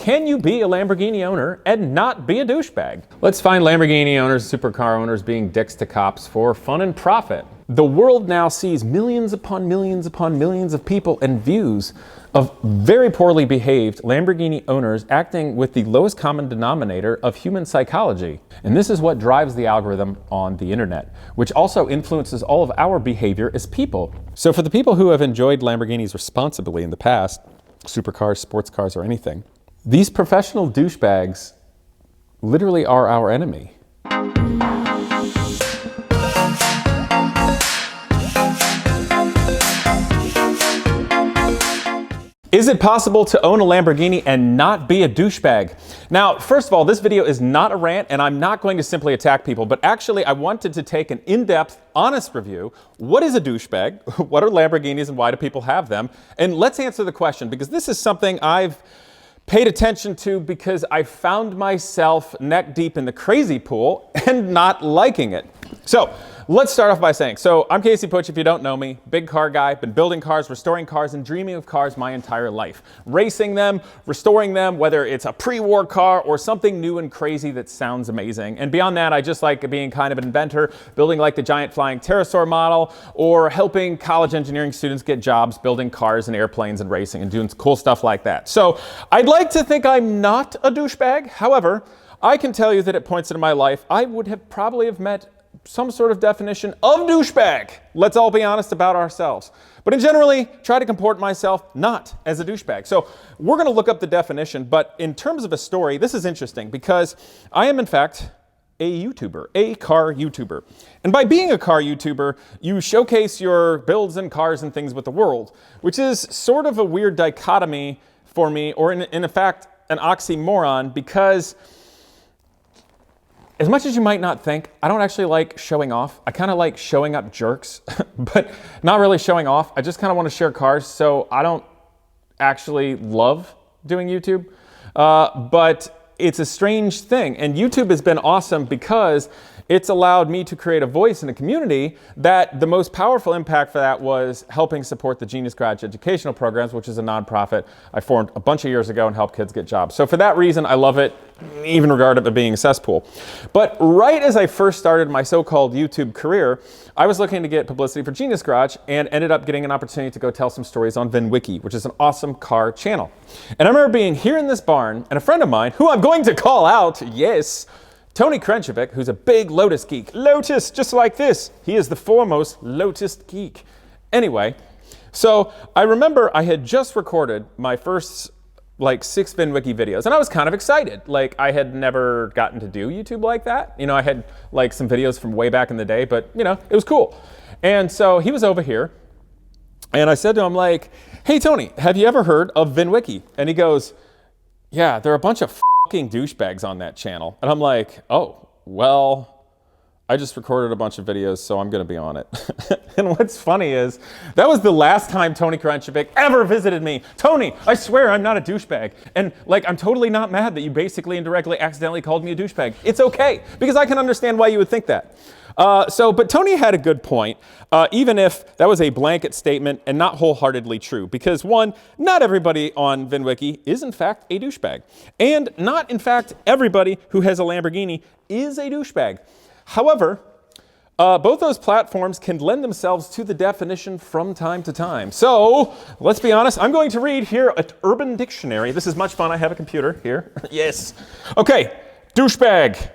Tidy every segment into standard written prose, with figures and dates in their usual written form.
can you be a Lamborghini owner and not be a douchebag? Let's find Lamborghini owners, supercar owners being dicks to cops for fun and profit. The world now sees millions upon millions upon millions of people and views of very poorly behaved Lamborghini owners acting with the lowest common denominator of human psychology. And this is what drives the algorithm on the internet, which also influences all of our behavior as people. So for the people who have enjoyed Lamborghinis responsibly in the past, supercars, sports cars, or anything, these professional douchebags literally are our enemy. Is it possible to own a Lamborghini and not be a douchebag? Now, first of all, this video is not a rant, and I'm not going to simply attack people, but actually I wanted to take an in-depth, honest review. What is a douchebag? What are Lamborghinis and why do people have them? And let's answer the question, because this is something I've paid attention to because I found myself neck deep in the crazy pool and not liking it. So let's start off by saying, I'm Casey Puch, if you don't know me, big car guy, been building cars, restoring cars, and dreaming of cars my entire life. Racing them, restoring them, whether it's a pre-war car or something new and crazy that sounds amazing. And beyond that, I just like being kind of an inventor, building like the giant flying pterosaur model, or helping college engineering students get jobs building cars and airplanes and racing and doing cool stuff like that. So I'd like to think I'm not a douchebag. However, I can tell you that at points in my life, I would have probably met some sort of definition of douchebag. Let's all be honest about ourselves. But in generally, try to comport myself not as a douchebag. So we're going to look up the definition, but in terms of a story, this is interesting because I am in fact a YouTuber, a car YouTuber. And by being a car YouTuber, you showcase your builds and cars and things with the world, which is sort of a weird dichotomy for me, or in fact, an oxymoron, because as much as you might not think, I don't actually like showing off. I kind of like showing up jerks, but not really showing off. I just kind of want to share cars, so I don't actually love doing YouTube. But it's a strange thing, and YouTube has been awesome because it's allowed me to create a voice in a community that the most powerful impact for that was helping support the Genius Garage Educational Programs, which is a nonprofit I formed a bunch of years ago and helped kids get jobs. So for that reason, I love it, even regardless of being a cesspool. But right as I first started my so-called YouTube career, I was looking to get publicity for Genius Garage and ended up getting an opportunity to go tell some stories on VinWiki, which is an awesome car channel. And I remember being here in this barn, and a friend of mine, who I'm going to call out, yes, Tony Krenchevic, who's a big Lotus geek. Lotus, just like this. He is the foremost Lotus geek. Anyway, so I remember I had just recorded my first 6 VinWiki videos, and I was kind of excited. I had never gotten to do YouTube like that. I had some videos from way back in the day, but it was cool. And so he was over here, and I said to him hey Tony, have you ever heard of VinWiki? And he goes, yeah, there are a bunch of fucking douchebags on that channel. And I'm like, oh, well, I just recorded a bunch of videos, so I'm gonna be on it. And what's funny is, that was the last time Tony Krenchevic ever visited me. Tony, I swear I'm not a douchebag. And I'm totally not mad that you basically indirectly accidentally called me a douchebag. It's okay, because I can understand why you would think that. But Tony had a good point, even if that was a blanket statement and not wholeheartedly true. Because one, not everybody on VinWiki is in fact a douchebag. And not in fact everybody who has a Lamborghini is a douchebag. However, both those platforms can lend themselves to the definition from time to time. So let's be honest, I'm going to read here at Urban Dictionary. This is much fun, I have a computer here. Yes. Okay, douchebag.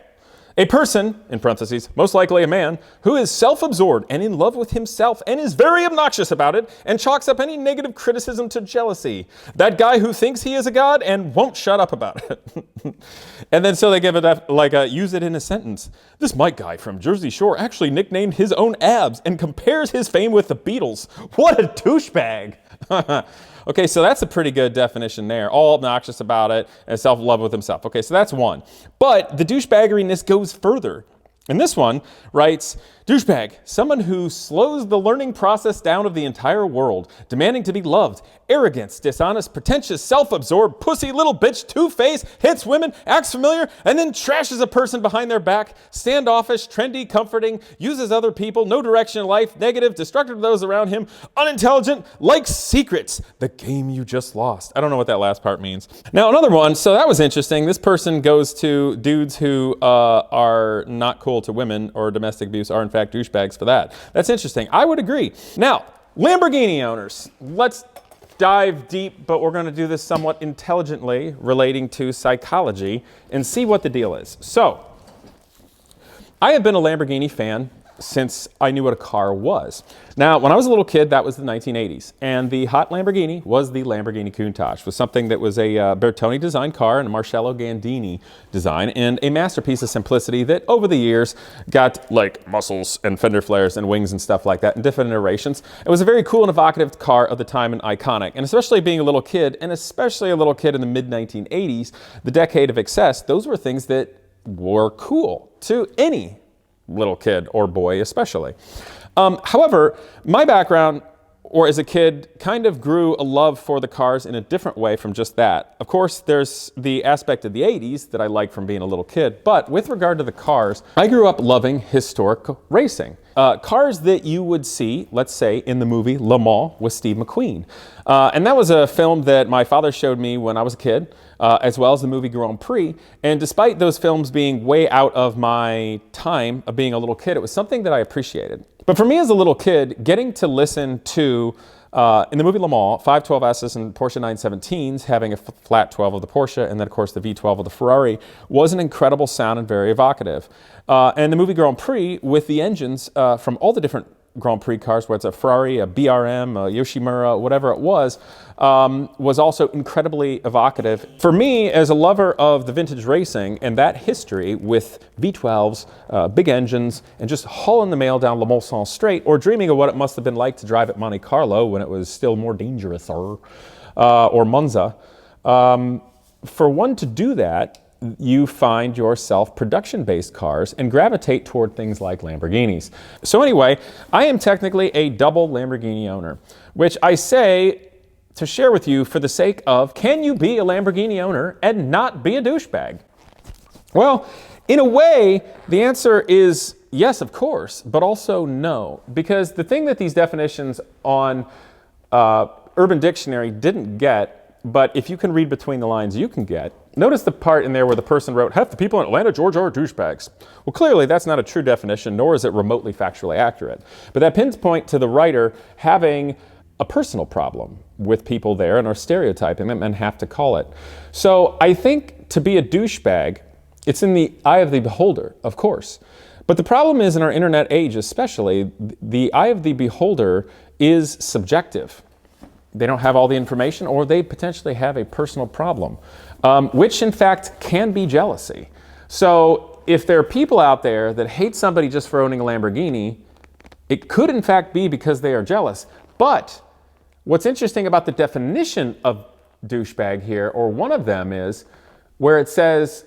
A person, in parentheses, most likely a man, who is self-absorbed and in love with himself and is very obnoxious about it and chalks up any negative criticism to jealousy. That guy who thinks he is a god and won't shut up about it. And then so they give it use it in a sentence. This Mike guy from Jersey Shore actually nicknamed his own abs and compares his fame with the Beatles. What a douchebag. Okay, so that's a pretty good definition there. All obnoxious about it and self-love with himself. Okay, so that's one. But the douchebaggeriness goes further. And this one writes, douchebag, someone who slows the learning process down of the entire world, demanding to be loved, arrogance, dishonest, pretentious, self-absorbed, pussy, little bitch, two-faced, hits women, acts familiar, and then trashes a person behind their back, standoffish, trendy, comforting, uses other people, no direction in life, negative, destructive to those around him, unintelligent, likes secrets, the game you just lost. I don't know what that last part means. Now, another one, so that was interesting. This person goes to dudes who are not cool to women or domestic abuse are in fact douchebags for that. That's interesting. I would agree. Now, Lamborghini owners. Let's dive deep, but we're going to do this somewhat intelligently relating to psychology and see what the deal is. So, I have been a Lamborghini fan since I knew what a car was. Now, when I was a little kid, that was the 1980s, and the hot Lamborghini was the Lamborghini Countach, was something that was a Bertone designed car and a Marcello Gandini design, and a masterpiece of simplicity that over the years got like muscles and fender flares and wings and stuff like that in different iterations. It was a very cool and evocative car of the time and iconic, and especially being a little kid, and especially a little kid in the mid-1980s, the decade of excess, those were things that were cool to any little kid or boy especially. However, my background, or as a kid, kind of grew a love for the cars in a different way from just that. Of course, there's the aspect of the 80s that I liked from being a little kid, but with regard to the cars, I grew up loving historic racing. Cars that you would see, let's say, in the movie Le Mans with Steve McQueen. And that was a film that my father showed me when I was a kid, as well as the movie Grand Prix. And despite those films being way out of my time of being a little kid, it was something that I appreciated. But for me as a little kid, getting to listen to, in the movie Le Mans, 512S's and Porsche 917s having a flat 12 of the Porsche and then of course the V12 of the Ferrari was an incredible sound and very evocative. And the movie Grand Prix with the engines from all the different Grand Prix cars, whether it's a Ferrari, a BRM, a Yoshimura, whatever it was also incredibly evocative. For me, as a lover of the vintage racing and that history with V12s, big engines, and just hauling the mail down La Mulsanne Straight, or dreaming of what it must have been like to drive at Monte Carlo when it was still more dangerous, or Monza, for one to do that, you find yourself production-based cars and gravitate toward things like Lamborghinis. So anyway, I am technically a double Lamborghini owner, which I say to share with you for the sake of, can you be a Lamborghini owner and not be a douchebag? Well, in a way, the answer is yes, of course, but also no, because the thing that these definitions on Urban Dictionary didn't get, but if you can read between the lines, you can get. Notice the part in there where the person wrote, half the people in Atlanta, Georgia are douchebags. Well, clearly that's not a true definition, nor is it remotely factually accurate. But that pinpoint to the writer having a personal problem with people there and are stereotyping them and have to call it. So I think to be a douchebag, it's in the eye of the beholder, of course. But the problem is in our internet age especially, the eye of the beholder is subjective. They don't have all the information, or they potentially have a personal problem, which in fact can be jealousy. So if there are people out there that hate somebody just for owning a Lamborghini, it could in fact be because they are jealous. But what's interesting about the definition of douchebag here, or one of them is, where it says,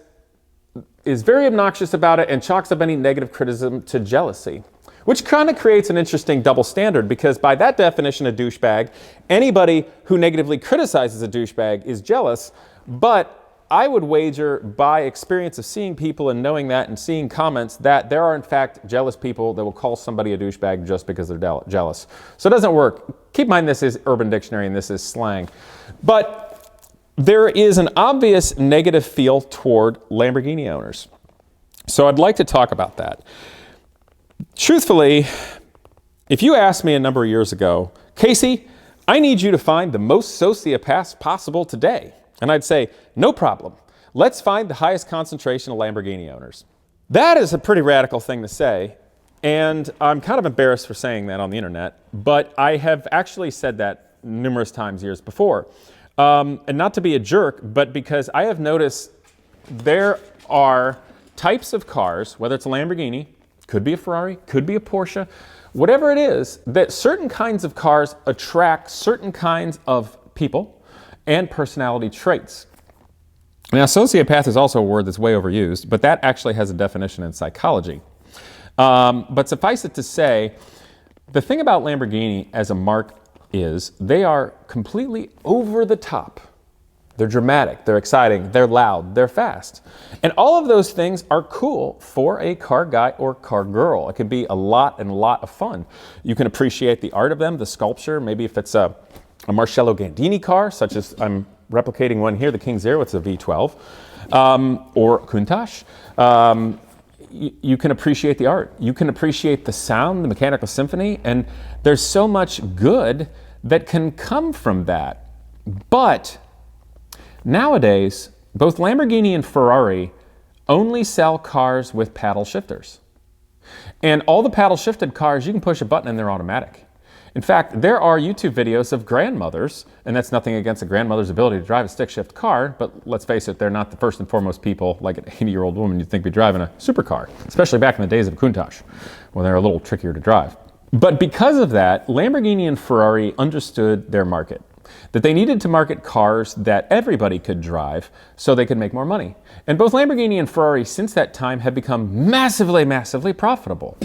is very obnoxious about it and chalks up any negative criticism to jealousy. Which kind of creates an interesting double standard, because by that definition of douchebag, anybody who negatively criticizes a douchebag is jealous, but I would wager by experience of seeing people and knowing that and seeing comments that there are in fact jealous people that will call somebody a douchebag just because they're jealous. So it doesn't work. Keep in mind this is Urban Dictionary and this is slang. But there is an obvious negative feel toward Lamborghini owners. So I'd like to talk about that. Truthfully, if you asked me a number of years ago, Casey, I need you to find the most sociopaths possible today. And I'd say, no problem. Let's find the highest concentration of Lamborghini owners. That is a pretty radical thing to say. And I'm kind of embarrassed for saying that on the internet, but I have actually said that numerous times years before. And not to be a jerk, but because I have noticed there are types of cars, whether it's a Lamborghini, could be a Ferrari, could be a Porsche, whatever it is, that certain kinds of cars attract certain kinds of people and personality traits. Now, sociopath is also a word that's way overused, but that actually has a definition in psychology. But suffice it to say, the thing about Lamborghini as a mark is they are completely over the top. They're dramatic, they're exciting, they're loud, they're fast. And all of those things are cool for a car guy or car girl. It can be a lot of fun. You can appreciate the art of them, the sculpture, maybe if it's a Marcello Gandini car, such as I'm replicating one here, the King Zero, it's a V12, or Countach. You can appreciate the art. You can appreciate the sound, the mechanical symphony, and there's so much good that can come from that. But nowadays, both Lamborghini and Ferrari only sell cars with paddle shifters. And all the paddle shifted cars, you can push a button and they're automatic. In fact, there are YouTube videos of grandmothers, and that's nothing against a grandmother's ability to drive a stick shift car, but let's face it, they're not the first and foremost people, like an 80-year-old woman you'd think be driving a supercar, especially back in the days of Countach, when they're a little trickier to drive. But because of that, Lamborghini and Ferrari understood their market, that they needed to market cars that everybody could drive so they could make more money. And both Lamborghini and Ferrari since that time have become massively profitable.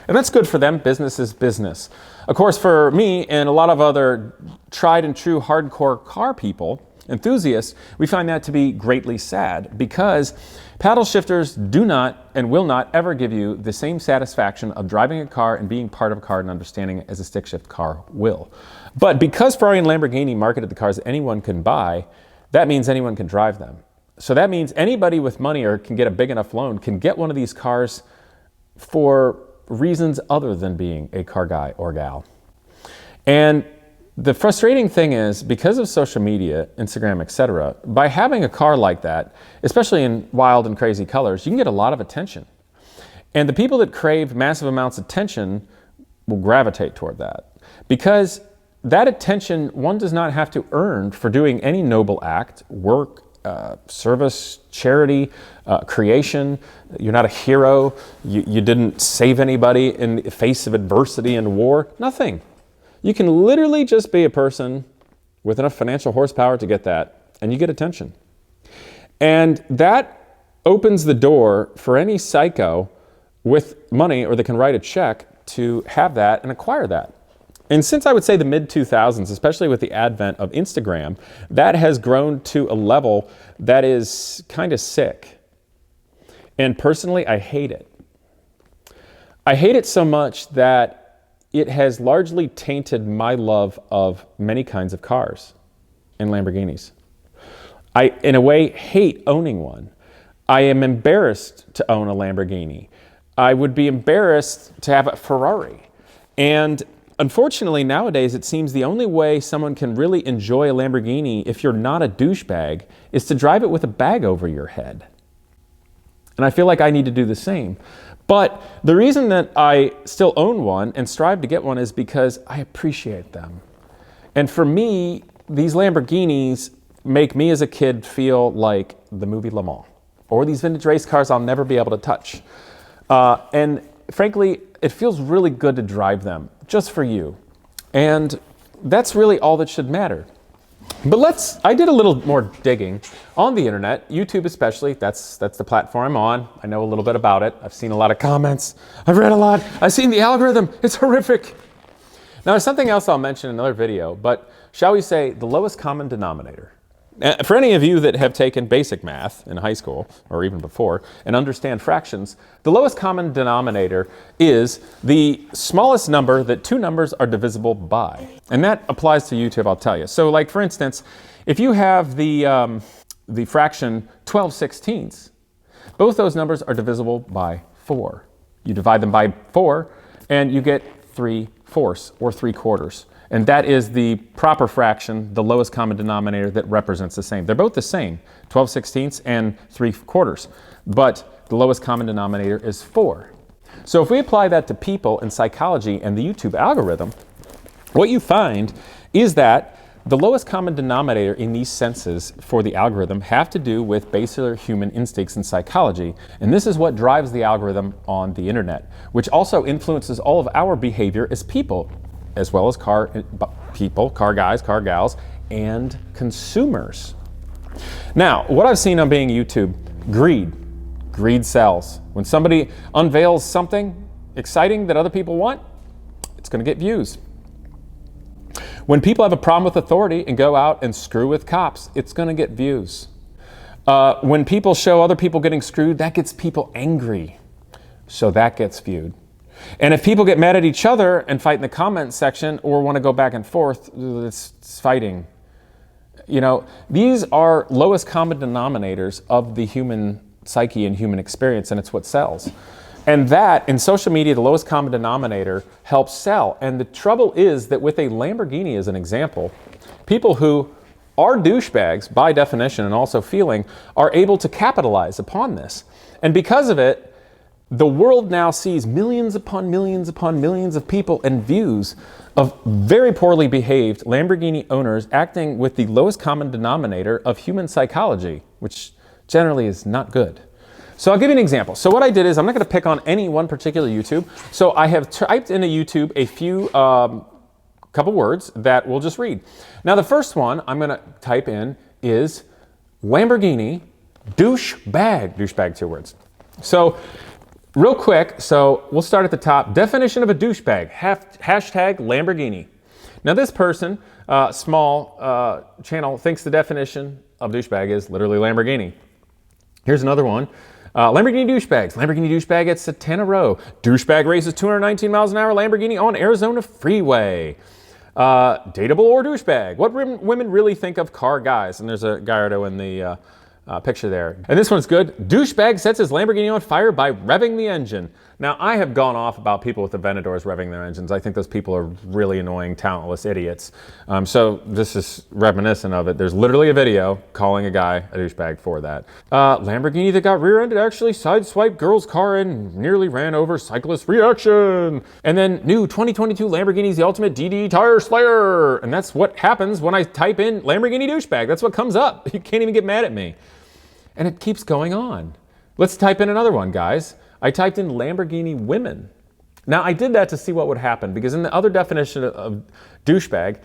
And that's good for them. Business is business. Of course, for me and a lot of other tried and true hardcore car people, enthusiasts, we find that to be greatly sad because paddle shifters do not and will not ever give you the same satisfaction of driving a car and being part of a car and understanding it as a stick shift car will. But because Ferrari and Lamborghini marketed the cars that anyone can buy, that means anyone can drive them. So that means anybody with money or can get a big enough loan can get one of these cars for reasons other than being a car guy or gal. And the frustrating thing is, because of social media, Instagram, etc., by having a car like that, especially in wild and crazy colors, you can get a lot of attention. And the people that crave massive amounts of attention will gravitate toward that. Because that attention, one does not have to earn for doing any noble act, work, service, charity, creation. You're not a hero. You didn't save anybody in the face of adversity and war. Nothing. You can literally just be a person with enough financial horsepower to get that, and you get attention. And that opens the door for any psycho with money or that can write a check to have that and acquire that. And since I would say the mid-2000s, especially with the advent of Instagram, that has grown to a level that is kind of sick. And personally, I hate it. I hate it so much that it has largely tainted my love of many kinds of cars and Lamborghinis. I, in a way, hate owning one. I am embarrassed to own a Lamborghini. I would be embarrassed to have a Ferrari. And unfortunately, nowadays, it seems the only way someone can really enjoy a Lamborghini, if you're not a douchebag, is to drive it with a bag over your head. And I feel like I need to do the same. But the reason that I still own one and strive to get one is because I appreciate them. And for me, these Lamborghinis make me as a kid feel like the movie Le Mans, or these vintage race cars I'll never be able to touch. And frankly, it feels really good to drive them, just for you. And that's really all that should matter. But I did a little more digging on the internet, YouTube especially. That's the platform I'm on. I know a little bit about it. I've seen a lot of comments. I've read a lot. I've seen the algorithm. It's horrific. Now, there's something else I'll mention in another video, but shall we say the lowest common denominator. For any of you that have taken basic math in high school, or even before, and understand fractions, the lowest common denominator is the smallest number that two numbers are divisible by. And that applies to YouTube, I'll tell you. So like, for instance, if you have the fraction 12/16, both those numbers are divisible by 4. You divide them by 4, and you get 3/4 or 3/4. And that is the proper fraction, the lowest common denominator that represents the same. They're both the same, 12/16 and 3/4, but the lowest common denominator is 4. So if we apply that to people and psychology and the YouTube algorithm, what you find is that the lowest common denominator in these senses for the algorithm have to do with basic human instincts and psychology. And this is what drives the algorithm on the internet, which also influences all of our behavior as people, as well as car people, car guys, car gals, and consumers. Now, what I've seen on being YouTube, greed sells. When somebody unveils something, exciting that other people want, it's going to get views. When people have a problem with authority and go out and screw with cops, it's going to get views. When people show other people getting screwed, that gets people angry. So that gets viewed. And if people get mad at each other and fight in the comment section or want to go back and forth, it's fighting. You know, these are lowest common denominators of the human psyche and human experience, and it's what sells. And that, in social media, the lowest common denominator helps sell. And the trouble is that with a Lamborghini as an example, people who are douchebags by definition and also feeling are able to capitalize upon this. And because of it, the world now sees millions upon millions upon millions of people and views of very poorly behaved Lamborghini owners acting with the lowest common denominator of human psychology, which generally is not good. So I'll give you an example. So what I did is, I'm not going to pick on any one particular YouTube. So I have typed into YouTube a few couple words that we'll just read. Now the first one I'm going to type in is Lamborghini douche bag. Douche bag, 2 words. So real quick, so we'll start at the top. Definition of a douchebag, hashtag Lamborghini. Now this person, small channel, thinks the definition of douchebag is literally Lamborghini. Here's another one. Lamborghini douchebags. Lamborghini douchebag gets a 10 a row. Douchebag races 219 miles an hour Lamborghini on Arizona freeway. Dateable or douchebag. What women really think of car guys. And there's a Gallardo in the picture there. And this one's good. Douchebag sets his Lamborghini on fire by revving the engine. Now, I have gone off about people with the Aventadors revving their engines. I think those people are really annoying, talentless idiots. So this is reminiscent of it. There's literally a video calling a guy a douchebag for that. Lamborghini that got rear-ended actually sideswiped girl's car and nearly ran over cyclist reaction. And then new 2022 Lamborghini's the ultimate DD tire slayer. And that's what happens when I type in Lamborghini douchebag. That's what comes up. You can't even get mad at me. And it keeps going on. Let's type in another one, guys. I typed in Lamborghini women. Now, I did that to see what would happen, because in the other definition of douchebag,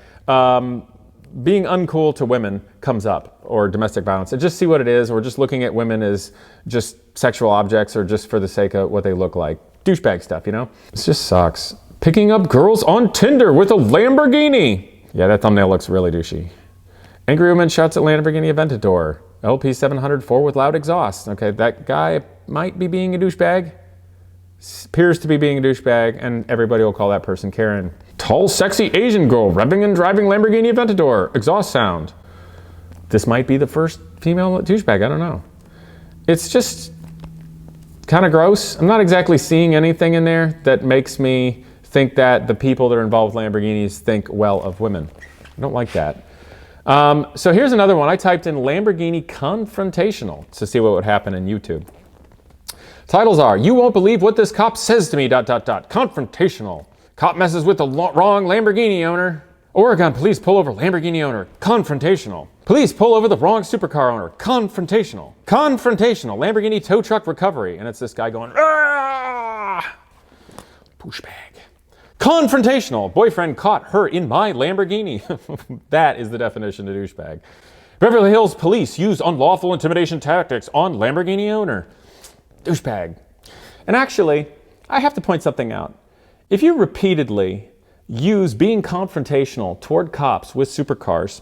being uncool to women comes up, or domestic violence. And just see what it is, or just looking at women as just sexual objects, or just for the sake of what they look like. Douchebag stuff, you know? This just sucks. Picking up girls on Tinder with a Lamborghini. Yeah, that thumbnail looks really douchey. Angry woman shouts at Lamborghini Aventador. LP 704 with loud exhaust. Okay, that guy might be being a douchebag. Appears to be being a douchebag, and everybody will call that person Karen. Tall, sexy Asian girl revving and driving Lamborghini Aventador. Exhaust sound. This might be the first female douchebag. I don't know. It's just kind of gross. I'm not exactly seeing anything in there that makes me think that the people that are involved with Lamborghinis think well of women. I don't like that. So here's another one. I typed in Lamborghini confrontational to see what would happen in YouTube. Titles are, you won't believe what this cop says to me, ... Confrontational. Cop messes with the wrong Lamborghini owner. Oregon police pull over Lamborghini owner. Confrontational. Police pull over the wrong supercar owner. Confrontational. Confrontational. Lamborghini tow truck recovery. And it's this guy going, ah! Douchebag. Confrontational. Boyfriend caught her in my Lamborghini. That is the definition of douchebag. Beverly Hills police use unlawful intimidation tactics on Lamborghini owner. Douchebag. And actually, I have to point something out. If you repeatedly use being confrontational toward cops with supercars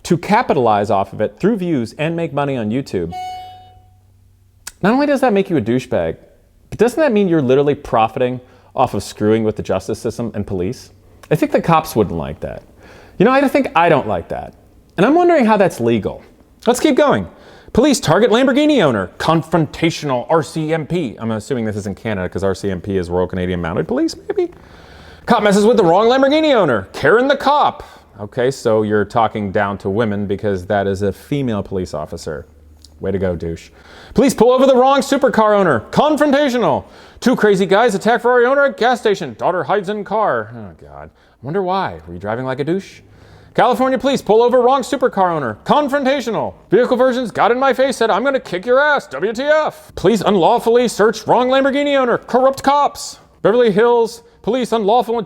to capitalize off of it through views and make money on YouTube, not only does that make you a douchebag, but doesn't that mean you're literally profiting off of screwing with the justice system and police? I think the cops wouldn't like that. You know, I think I don't like that. And I'm wondering how that's legal. Let's keep going. Police target Lamborghini owner. Confrontational RCMP. I'm assuming this is in Canada because RCMP is Royal Canadian Mounted Police, maybe? Cop messes with the wrong Lamborghini owner. Karen the cop. Okay, so you're talking down to women because that is a female police officer. Way to go, douche. Police pull over the wrong supercar owner. Confrontational. Two crazy guys attack Ferrari owner at gas station. Daughter hides in car. Oh, God. Wonder why. Were you driving like a douche? California police pull over wrong supercar owner. Confrontational. Vehicle versions got in my face, said, I'm going to kick your ass. WTF. Police unlawfully searched wrong Lamborghini owner. Corrupt cops. Beverly Hills police unlawful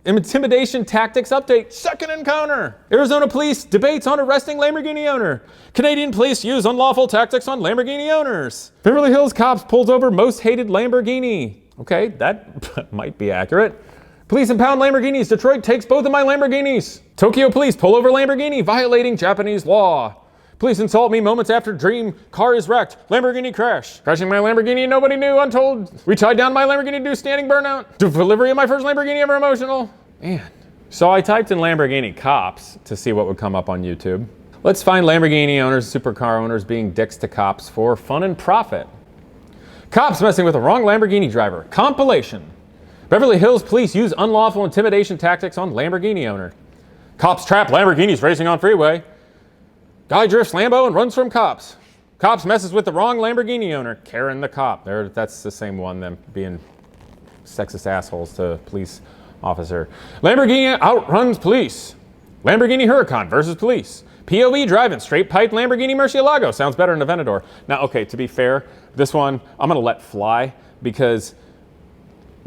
intimidation tactics update. Second encounter. Arizona police debates on arresting Lamborghini owner. Canadian police use unlawful tactics on Lamborghini owners. Beverly Hills cops pulls over most hated Lamborghini. Okay, that might be accurate. Police impound Lamborghinis. Detroit takes both of my Lamborghinis. Tokyo police pull over Lamborghini violating Japanese law. Police insult me moments after dream car is wrecked. Lamborghini crash. Crashing my Lamborghini and nobody knew, untold. We tied down my Lamborghini to do standing burnout. Delivery of my first Lamborghini ever emotional. Man. So I typed in Lamborghini cops to see what would come up on YouTube. Let's find Lamborghini owners, supercar owners being dicks to cops for fun and profit. Cops messing with the wrong Lamborghini driver. Compilation. Beverly Hills police use unlawful intimidation tactics on Lamborghini owner. Cops trap Lamborghinis racing on freeway. Guy drifts Lambo and runs from cops. Cops messes with the wrong Lamborghini owner. Karen the cop. That's the same one, them being sexist assholes to police officer. Lamborghini outruns police. Lamborghini Huracan versus police. POV driving straight pipe Lamborghini Murcielago. Sounds better than Aventador. Now, okay, to be fair, this one I'm going to let fly because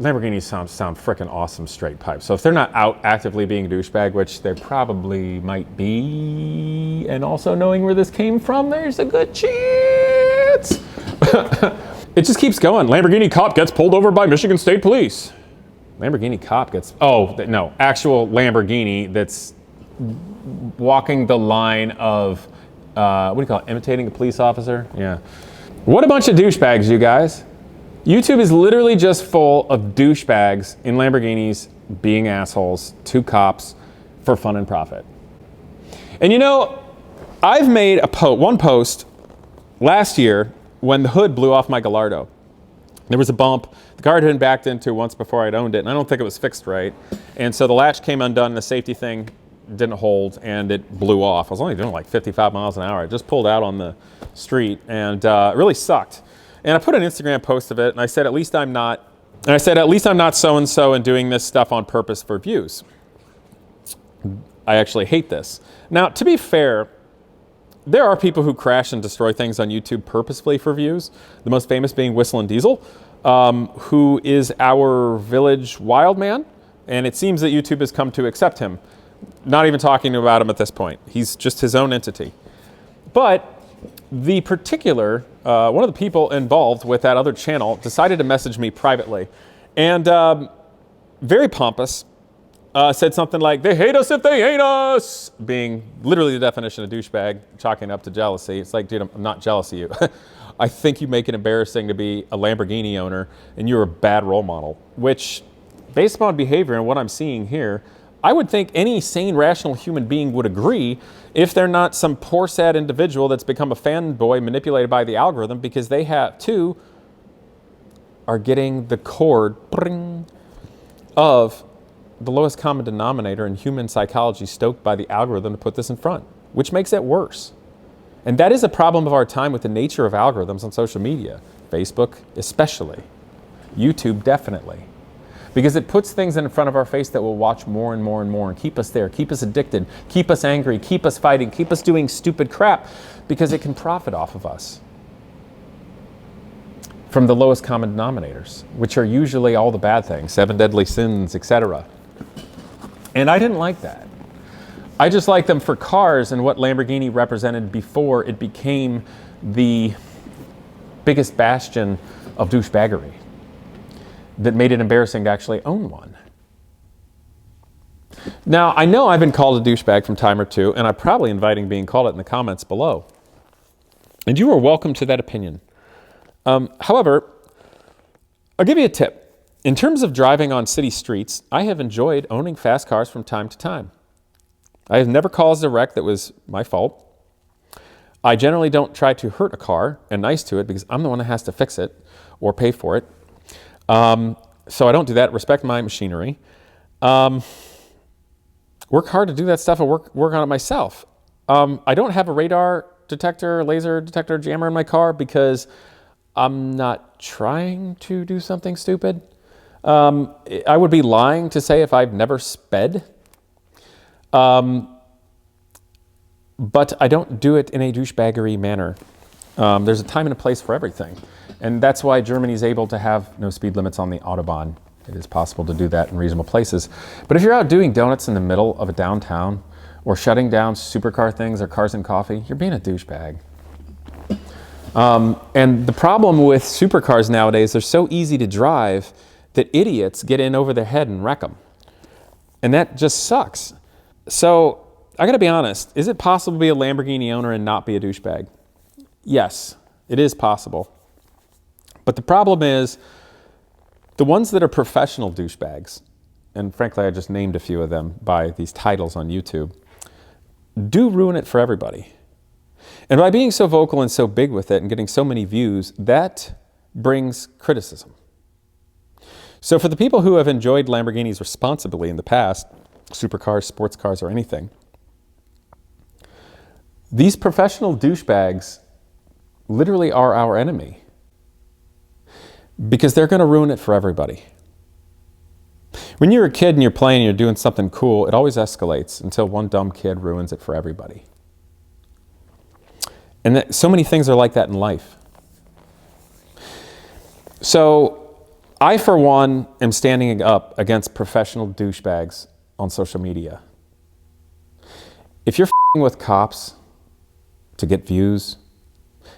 Lamborghinis sound freaking awesome straight pipe. So if they're not out actively being douchebag, which they probably might be, and also knowing where this came from, there's a good chance. It just keeps going. Lamborghini cop gets pulled over by Michigan State Police. Lamborghini cop gets, no, actual Lamborghini that's walking the line of, what do you call it, imitating a police officer? Yeah. What a bunch of douchebags, you guys. YouTube is literally just full of douchebags in Lamborghinis being assholes to cops for fun and profit. And you know, I've made one post last year when the hood blew off my Gallardo. There was a bump. The car had been backed into once before I'd owned it, and I don't think it was fixed right. And so the latch came undone, and the safety thing didn't hold, and it blew off. I was only doing like 55 miles an hour. I just pulled out on the street, and it really sucked. And I put an Instagram post of it, and I said, at least I'm not so-and-so and doing this stuff on purpose for views. I actually hate this. Now, to be fair, there are people who crash and destroy things on YouTube purposefully for views. The most famous being Whistle and Diesel, who is our village wild man. And it seems that YouTube has come to accept him. Not even talking about him at this point. He's just his own entity. But the particular, one of the people involved with that other channel decided to message me privately. And very pompous, said something like, they hate us if they hate us, being literally the definition of douchebag, chalking up to jealousy. It's like, dude, I'm not jealous of you. I think you make it embarrassing to be a Lamborghini owner and you're a bad role model, which based upon behavior and what I'm seeing here, I would think any sane, rational human being would agree if they're not some poor, sad individual that's become a fanboy manipulated by the algorithm because they are getting the chord of the lowest common denominator in human psychology stoked by the algorithm to put this in front, which makes it worse. And that is a problem of our time with the nature of algorithms on social media. Facebook especially. YouTube definitely. Because it puts things in front of our face that we'll watch more and more and more and keep us there, keep us addicted, keep us angry, keep us fighting, keep us doing stupid crap because it can profit off of us from the lowest common denominators, which are usually all the bad things, 7 deadly sins, etc. And I didn't like that. I just like them for cars and what Lamborghini represented before it became the biggest bastion of douchebaggery that made it embarrassing to actually own one. Now, I know I've been called a douchebag from time or two, and I'm probably inviting being called it in the comments below. And you are welcome to that opinion. However, I'll give you a tip. In terms of driving on city streets, I have enjoyed owning fast cars from time to time. I have never caused a wreck that was my fault. I generally don't try to hurt a car and nice to it because I'm the one that has to fix it or pay for it. So I don't do that. Respect my machinery. Work hard to do that stuff and work on it myself. I don't have a radar detector, laser detector jammer in my car because I'm not trying to do something stupid. I would be lying to say if I've never sped. But I don't do it in a douchebaggery manner. There's a time and a place for everything. And that's why Germany is able to have no speed limits on the Autobahn. It is possible to do that in reasonable places. But if you're out doing donuts in the middle of a downtown or shutting down supercar things or cars and coffee, you're being a douchebag. And the problem with supercars nowadays, they're so easy to drive that idiots get in over their head and wreck them. And that just sucks. So I gotta be honest, is it possible to be a Lamborghini owner and not be a douchebag? Yes, it is possible. But the problem is, the ones that are professional douchebags, and frankly I just named a few of them by these titles on YouTube, do ruin it for everybody. And by being so vocal and so big with it and getting so many views, that brings criticism. So for the people who have enjoyed Lamborghinis responsibly in the past, supercars, sports cars, or anything, these professional douchebags literally are our enemy because they're going to ruin it for everybody. When you're a kid and you're playing and you're doing something cool, it always escalates until one dumb kid ruins it for everybody. And so many things are like that in life. So I, for one, am standing up against professional douchebags on social media. If you're f***ing with cops to get views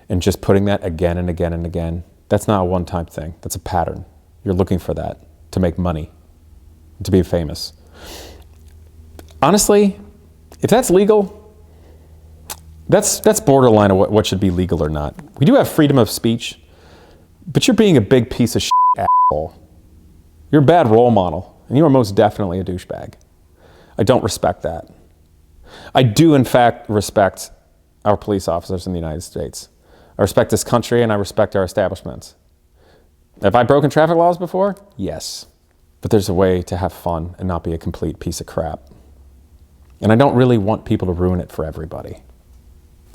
and just putting that again and again and again, that's not a one-time thing. That's a pattern. You're looking for that to make money, to be famous. Honestly, if that's legal, that's borderline of what should be legal or not. We do have freedom of speech, but you're being a big piece of shit asshole. You're a bad role model, and you are most definitely a douchebag. I don't respect that. I do, in fact, respect our police officers in the United States. I respect this country, and I respect our establishments. Have I broken traffic laws before? Yes. But there's a way to have fun and not be a complete piece of crap. And I don't really want people to ruin it for everybody.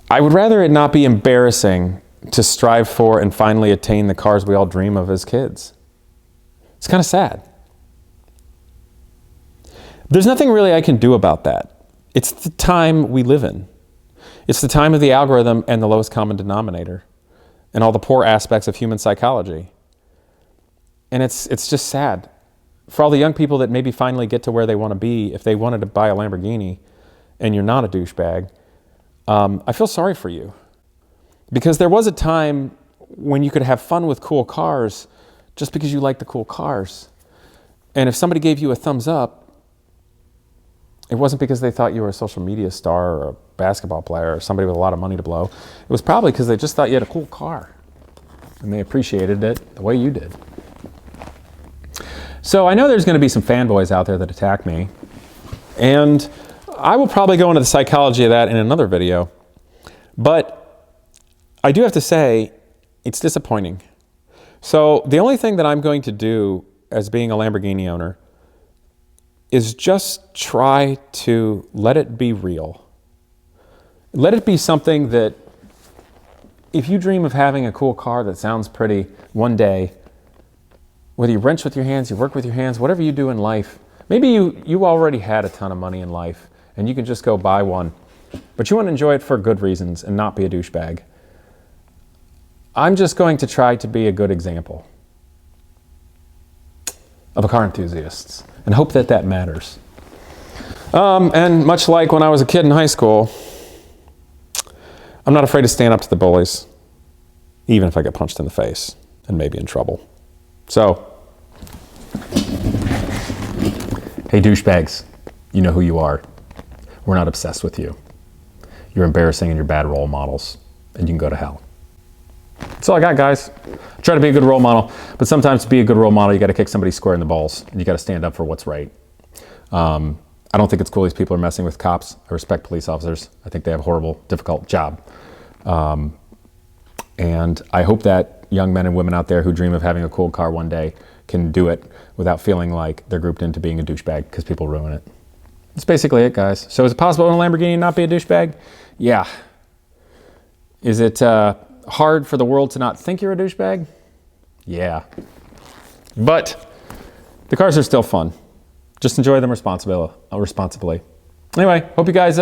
I would rather it not be embarrassing to strive for and finally attain the cars we all dream of as kids. It's kind of sad. There's nothing really I can do about that. It's the time we live in. It's the time of the algorithm and the lowest common denominator and all the poor aspects of human psychology. And it's just sad. For all the young people that maybe finally get to where they want to be, if they wanted to buy a Lamborghini and you're not a douchebag, I feel sorry for you. Because there was a time when you could have fun with cool cars just because you like the cool cars. And if somebody gave you a thumbs up, it wasn't because they thought you were a social media star or a basketball player or somebody with a lot of money to blow. It was probably because they just thought you had a cool car and they appreciated it the way you did. So I know there's going to be some fanboys out there that attack me, and I will probably go into the psychology of that in another video. But I do have to say, it's disappointing. So the only thing that I'm going to do as being a Lamborghini owner is just try to let it be real. Let it be something that if you dream of having a cool car that sounds pretty one day, whether you wrench with your hands, you work with your hands, whatever you do in life, maybe you already had a ton of money in life and you can just go buy one, but you want to enjoy it for good reasons and not be a douchebag. I'm just going to try to be a good example of a car enthusiast and hope that that matters. And much like when I was a kid in high school, I'm not afraid to stand up to the bullies, even if I get punched in the face and maybe in trouble. So, hey douchebags, you know who you are. We're not obsessed with you. You're embarrassing and you're bad role models, and you can go to hell. That's all I got, guys. I try to be a good role model, but sometimes to be a good role model, you got to kick somebody square in the balls, and you got to stand up for what's right. I don't think it's cool these people are messing with cops. I respect police officers. I think they have a horrible, difficult job. And I hope that young men and women out there who dream of having a cool car one day can do it without feeling like they're grouped into being a douchebag because people ruin it. That's basically it, guys. So is it possible to own a Lamborghini and not be a douchebag? Yeah. Is it hard for the world to not think you're a douchebag? Yeah. But the cars are still fun. Just enjoy them responsibly. Anyway, hope you guys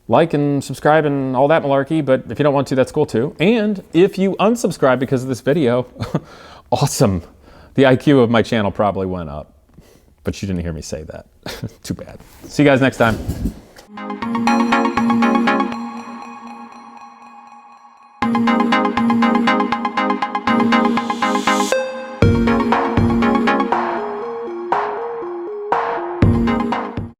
like and subscribe and all that malarkey, but if you don't want to, that's cool too. And if you unsubscribe because of this video, awesome. The IQ of my channel probably went up, but you didn't hear me say that. Too bad. See you guys next time.